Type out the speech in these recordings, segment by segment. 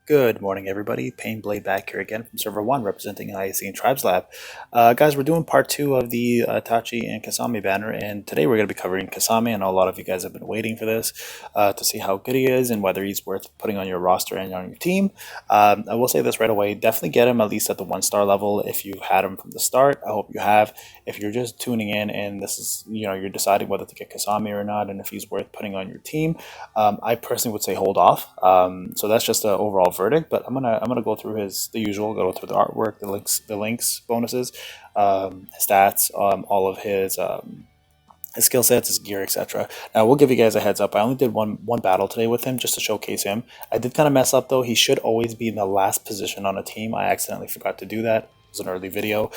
Good morning, everybody. Pain Blade back here again from Server 1, representing IAC and Tribes Lab. Guys, we're doing part 2 of the Itachi and Kisame banner, and today we're going to be covering Kisame. I know a lot of you guys have been waiting for this to see how good he is and whether he's worth putting on your roster and on your team. I will say this right away, definitely get him at least at the 1-star level if you had him from the start. I hope you have. If you're just tuning in and this is, you're deciding whether to get Kisame or not and if he's worth putting on your team, I personally would say hold off. So that's just an overall verdict, but I'm gonna go through the usual, go through the artwork, the links, bonuses, stats, all of his skill sets, his gear, etc. Now we'll give you guys a heads up. I only did one battle today with him just to showcase him. I did kind of mess up though. He should always be in the last position on a team. I accidentally forgot to do that. It was an early video.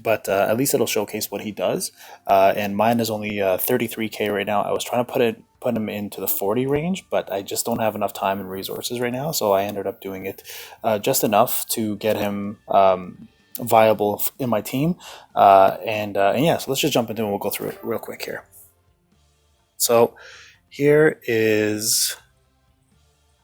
But at least it'll showcase what he does. And mine is only 33k right now. I was trying to put him into the 40 range, but I just don't have enough time and resources right now, so I ended up doing it just enough to get him viable in my team. And yeah, so let's just jump into it and we'll go through it real quick here. So here is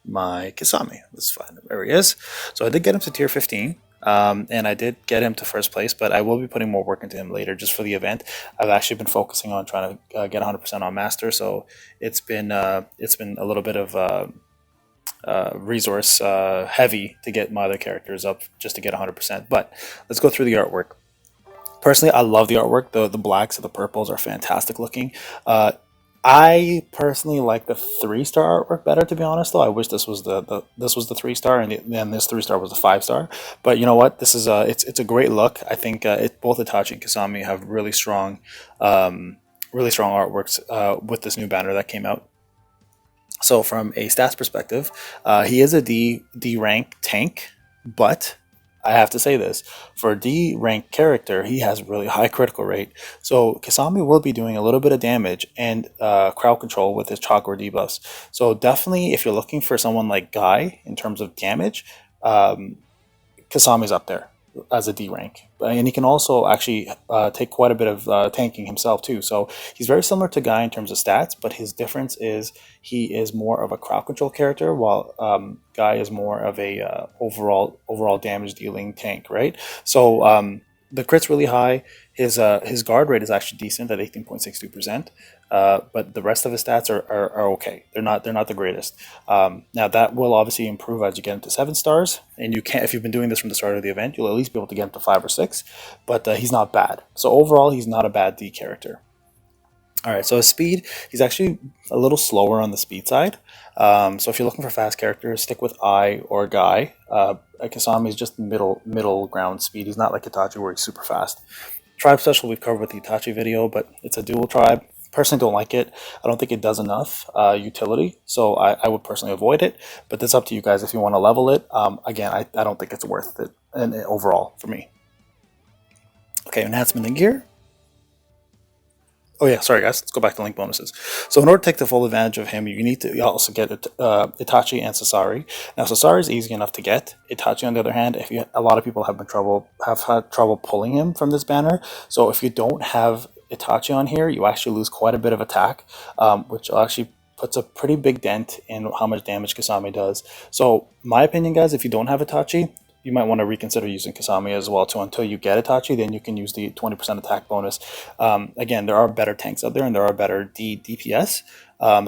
my Kisame. Let's find him. There he is. So I did get him to tier 15. And I did get him to first place, but I will be putting more work into him later just for the event. I've actually been focusing on trying to get 100% on Master, so it's been a little bit of resource heavy to get my other characters up just to get 100%. But let's go through the artwork. Personally, I love the artwork. The blacks and the purples are fantastic looking. I personally like the 3-star artwork better, to be honest. Though I wish this was the 3-star, and then this 3-star was the 5-star. But you know what? This is it's a great look. I think both Itachi and Kisame have really strong artworks with this new banner that came out. So from a stats perspective, he is a D rank tank, but I have to say this, for a D rank character, he has really high critical rate. So Kisame will be doing a little bit of damage and crowd control with his chakra debuffs. So definitely, if you're looking for someone like Guy in terms of damage, Kisame's up there as a D rank. And he can also actually take quite a bit of tanking himself too. So he's very similar to Guy in terms of stats, but his difference is he is more of a crowd control character, while Guy is more of a overall damage dealing tank, right? So the crit's really high. His guard rate is actually decent at 18.62%. But the rest of his stats are okay. They're not the greatest. Now that will obviously improve as you get into 7 stars, and you can't, if you've been doing this from the start of the event, you'll at least be able to get him to 5 or 6. But he's not bad. So overall, he's not a bad D character. All right, so his speed, he's actually a little slower on the speed side. So if you're looking for fast characters, stick with I or Guy. Kisame is just middle ground speed. He's not like Itachi where he's super fast. Tribe special we've covered with the Itachi video, but it's a dual tribe. Personally don't like it. I don't think it does enough utility, so I would personally avoid it, but that's up to you guys if you want to level it. Again, I don't think it's worth it and overall for me. Okay, enhancement and gear. Oh yeah, sorry guys, let's go back to link bonuses. So in order to take the full advantage of him, you need to also get Itachi and Sasori. Now Sasori is easy enough to get. Itachi, on the other hand, a lot of people have had trouble pulling him from this banner. So if you don't have Itachi on here, you actually lose quite a bit of attack, which actually puts a pretty big dent in how much damage Kisame does. So my opinion, guys, if you don't have Itachi, you might want to reconsider using Kisame as well too until you get Itachi. Then you can use the 20% attack bonus. Again, there are better tanks out there and there are better DPS.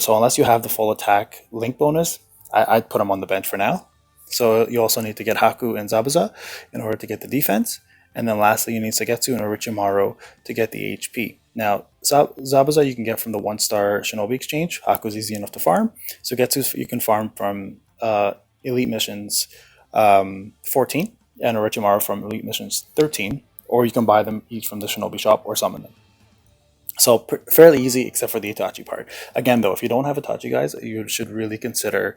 So unless you have the full attack link bonus, I'd put them on the bench for now. So you also need to get Haku and Zabuza in order to get the defense. And then lastly, you need Sagetsu and Orochimaru to get the HP. Now, Zabuza you can get from the 1-star Shinobi exchange. Haku's easy enough to farm. Sagetsu you can farm from Elite Missions 14, and Orochimaru from Elite Missions 13, or you can buy them each from the Shinobi shop or summon them. So fairly easy, except for the Itachi part. Again, though, if you don't have Itachi, guys, you should really consider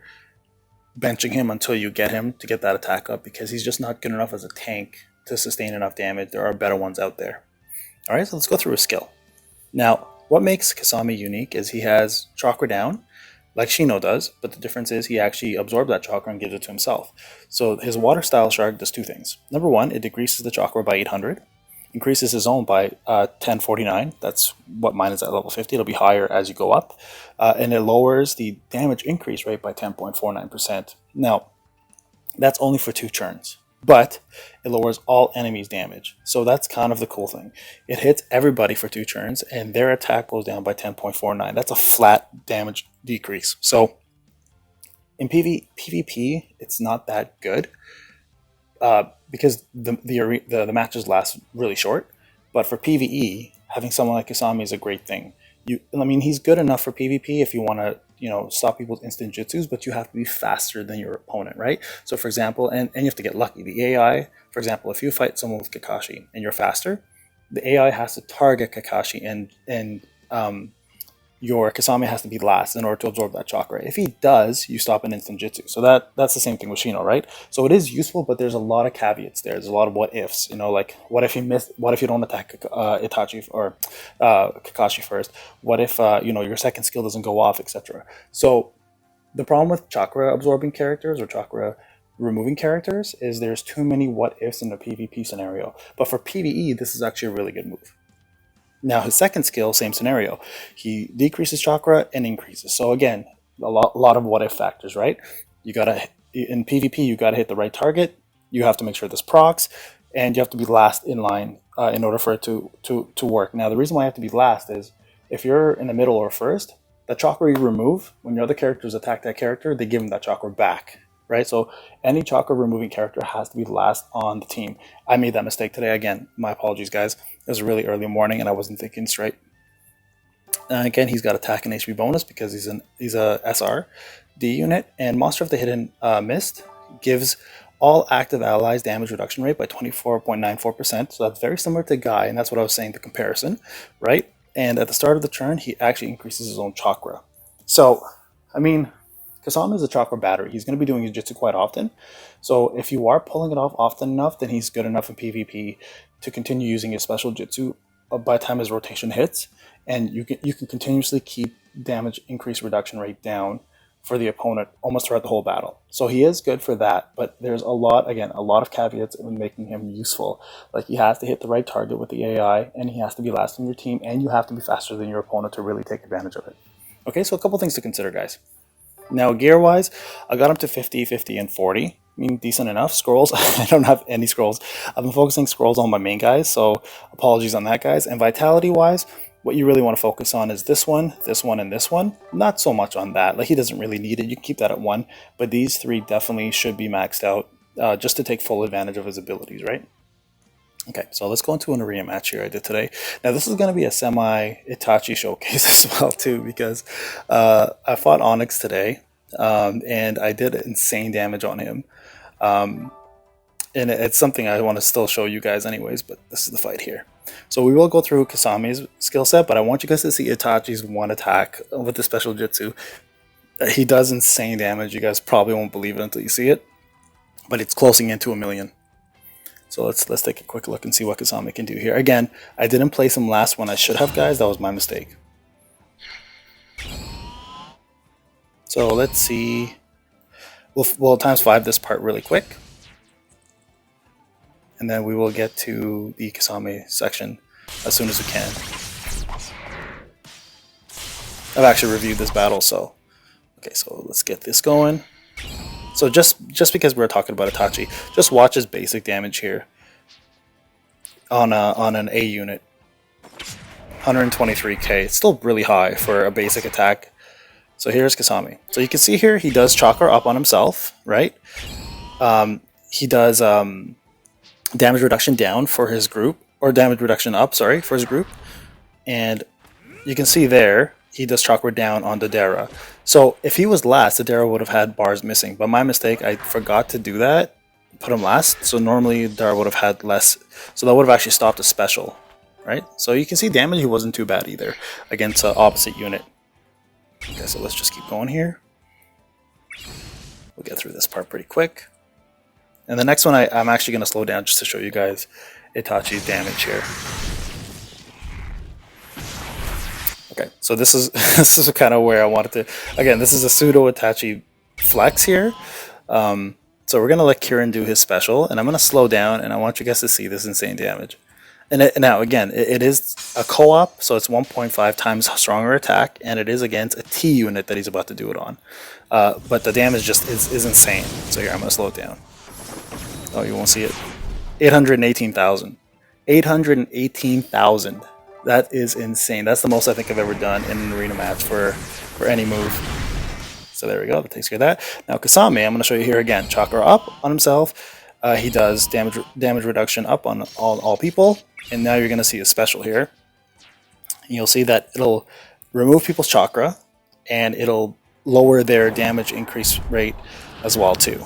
benching him until you get him to get that attack up, because he's just not good enough as a tank to sustain enough damage. There are better ones out there. All right, so let's go through his skill. Now, what makes Kisame unique is he has chakra down, like Shino does, but the difference is he actually absorbs that chakra and gives it to himself. So his water style shark does 2 things. Number 1, it decreases the chakra by 800, increases his own by 1049. That's what mine is at level 50. It'll be higher as you go up. And it lowers the damage increase rate by 10.49%. Now, That's only for 2 turns, but it lowers all enemies' damage. So that's kind of the cool thing. It hits everybody for 2 turns, and their attack goes down by 10.49. That's a flat damage decrease. So in PvP, it's not that good because the matches last really short. But for PvE, having someone like Kisame is a great thing. I mean, he's good enough for PvP if you want to, stop people's instant jutsus, but you have to be faster than your opponent, right? So, for example, and you have to get lucky. The AI, for example, if you fight someone with Kakashi and you're faster, the AI has to target Kakashi, and your Kisame has to be last in order to absorb that chakra. If he does, you stop an instant jutsu. So that's the same thing with Shino, right? So it is useful, but there's a lot of caveats there. There's a lot of what ifs. Like what if you don't attack Itachi or Kakashi first? What if your second skill doesn't go off, etc. So the problem with chakra absorbing characters or chakra removing characters is there's too many what ifs in a PvP scenario. But for PvE, this is actually a really good move. Now his second skill, same scenario. He decreases chakra and increases. So again, a lot of what if factors, right? In PvP, you gotta hit the right target. You have to make sure this procs, and you have to be last in line in order for it to work. Now the reason why you have to be last is if you're in the middle or first, the chakra you remove when your other characters attack that character, they give them that chakra back. Right, so any chakra removing character has to be last on the team. I made that mistake today. Again, my apologies, guys. It was a really early morning and I wasn't thinking straight. Again, he's got attack and HP bonus because he's a SR D unit, and Monster of the Hidden Mist gives all active allies damage reduction rate by 24.94%. So that's very similar to Guy, and that's what I was saying, the comparison, right? And at the start of the turn, he actually increases his own chakra. So, I mean, Kisame is a chakra battery. He's going to be doing his jutsu quite often. So if you are pulling it off often enough, then he's good enough in PvP to continue using his special jutsu by the time his rotation hits. And you can continuously keep damage increase reduction rate down for the opponent almost throughout the whole battle. So he is good for that, but there's a lot of caveats in making him useful. Like he has to hit the right target with the AI, and he has to be last in your team, and you have to be faster than your opponent to really take advantage of it. Okay, so a couple things to consider, guys. Now, gear-wise, I got up to 50, 50, and 40. I mean, decent enough. Scrolls, I don't have any scrolls. I've been focusing scrolls on my main guys, so apologies on that, guys. And vitality-wise, what you really want to focus on is this one, and this one. Not so much on that. Like, he doesn't really need it. You can keep that at 1. But these 3 definitely should be maxed out just to take full advantage of his abilities, right? Okay, so let's go into an arena match here I did today. Now, this is going to be a semi-Itachi showcase as well, too, because I fought Onyx today, and I did insane damage on him. And it's something I want to still show you guys anyways, but this is the fight here. So we will go through Kisame's skill set, but I want you guys to see Itachi's one attack with the special jutsu. He does insane damage. You guys probably won't believe it until you see it, but it's closing into 1 million. So let's take a quick look and see what Kisame can do here. Again, I didn't place him last when I should have, guys. That was my mistake. So let's see. We'll times 5 this part really quick. And then we will get to the Kisame section as soon as we can. I've actually reviewed this battle, so... Okay, so let's get this going. So just because we're talking about Itachi, just watch his basic damage here on an A unit. 123k. It's still really high for a basic attack. So here's Kisame. So you can see here he does chakra up on himself, right? He does damage reduction down for his group, or damage reduction up, sorry, for his group. And you can see there he does chakra down on Dodera. So if he was last, Dodera would have had bars missing. But my mistake, I forgot to do that, put him last. So normally Dodera would have had less. So that would have actually stopped a special, right? So you can see damage, he wasn't too bad either against an opposite unit. Okay, so let's just keep going here. We'll get through this part pretty quick. And the next one, I'm actually going to slow down just to show you guys Itachi's damage here. Okay, so this is kind of where I wanted to... Again, this is a pseudo Itachi flex here. So we're going to let Kirin do his special, and I'm going to slow down, and I want you guys to see this insane damage. And now, again, it is a co-op, so it's 1.5 times stronger attack, and it is against a T unit that he's about to do it on. But the damage just is insane. So here, I'm going to slow it down. Oh, you won't see it. 818,000. 818,000. That is insane. That's the most I think I've ever done in an arena match for any move. So there we go. That takes care of that. Now Kisame, I'm going to show you here again. Chakra up on himself. He does damage reduction up on all people. And now you're going to see a special here. And you'll see that it'll remove people's chakra, and it'll lower their damage increase rate as well too.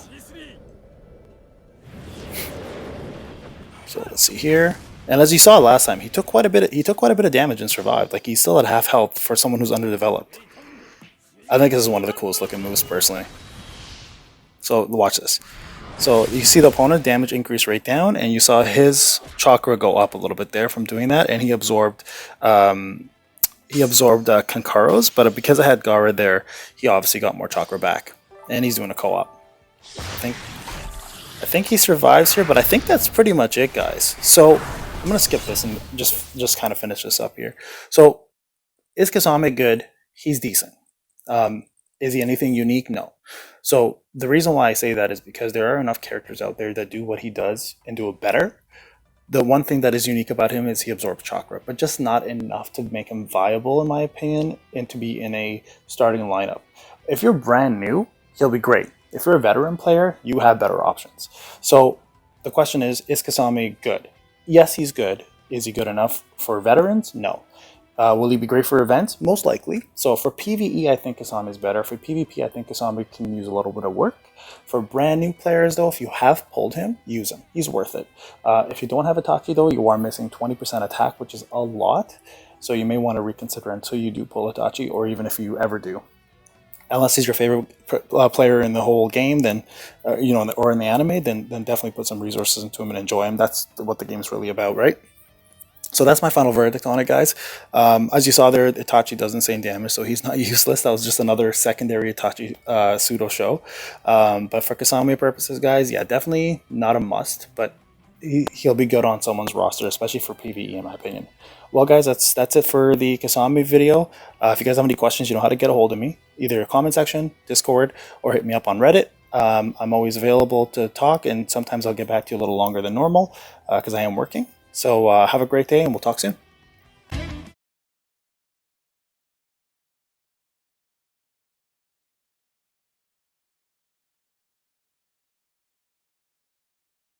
So let's see here. And as you saw last time, he took quite a bit of damage and survived. Like, he's still at half health for someone who's underdeveloped. I think this is one of the coolest looking moves personally. So watch this. So you see the opponent damage increase rate down, and you saw his chakra go up a little bit there from doing that, and he absorbed Kankaro's, but because I had Gara there, he obviously got more chakra back. And he's doing a co-op. I think he survives here, but I think that's pretty much it, guys. So I'm gonna skip this and just kind of finish this up here. So is Kisame good? He's decent. Is he anything unique? No. So the reason why I say that is because there are enough characters out there that do what he does and do it better. The one thing that is unique about him is he absorbs chakra, but just not enough to make him viable, in my opinion, and to be in a starting lineup. If you're brand new, he'll be great. If you're a veteran player, you have better options. So the question is Kisame good? Yes, he's good. Is he good enough for veterans? No. Will he be great for events? Most likely. So for PvE, I think Kisame is better. For PvP, I think Kisame can use a little bit of work. For brand new players, though, if you have pulled him, use him. He's worth it. If you don't have Itachi, though, you are missing 20% attack, which is a lot. So you may want to reconsider until you do pull Itachi, or even if you ever do. Unless he's your favorite player in the whole game, then or in the anime, then definitely put some resources into him and enjoy him. That's what the game's really about, right? So that's my final verdict on it, guys. As you saw there, Itachi does insane damage, so he's not useless. That was just another secondary Itachi pseudo show. But for Kisame purposes, guys, yeah, definitely not a must, but he'll be good on someone's roster, especially for PvE, in my opinion. Well, guys, that's it for the Kisame video. If you guys have any questions, you know how to get a hold of me. Either comment section, Discord, or hit me up on Reddit. I'm always available to talk, and sometimes I'll get back to you a little longer than normal because I am working. So have a great day, and we'll talk soon.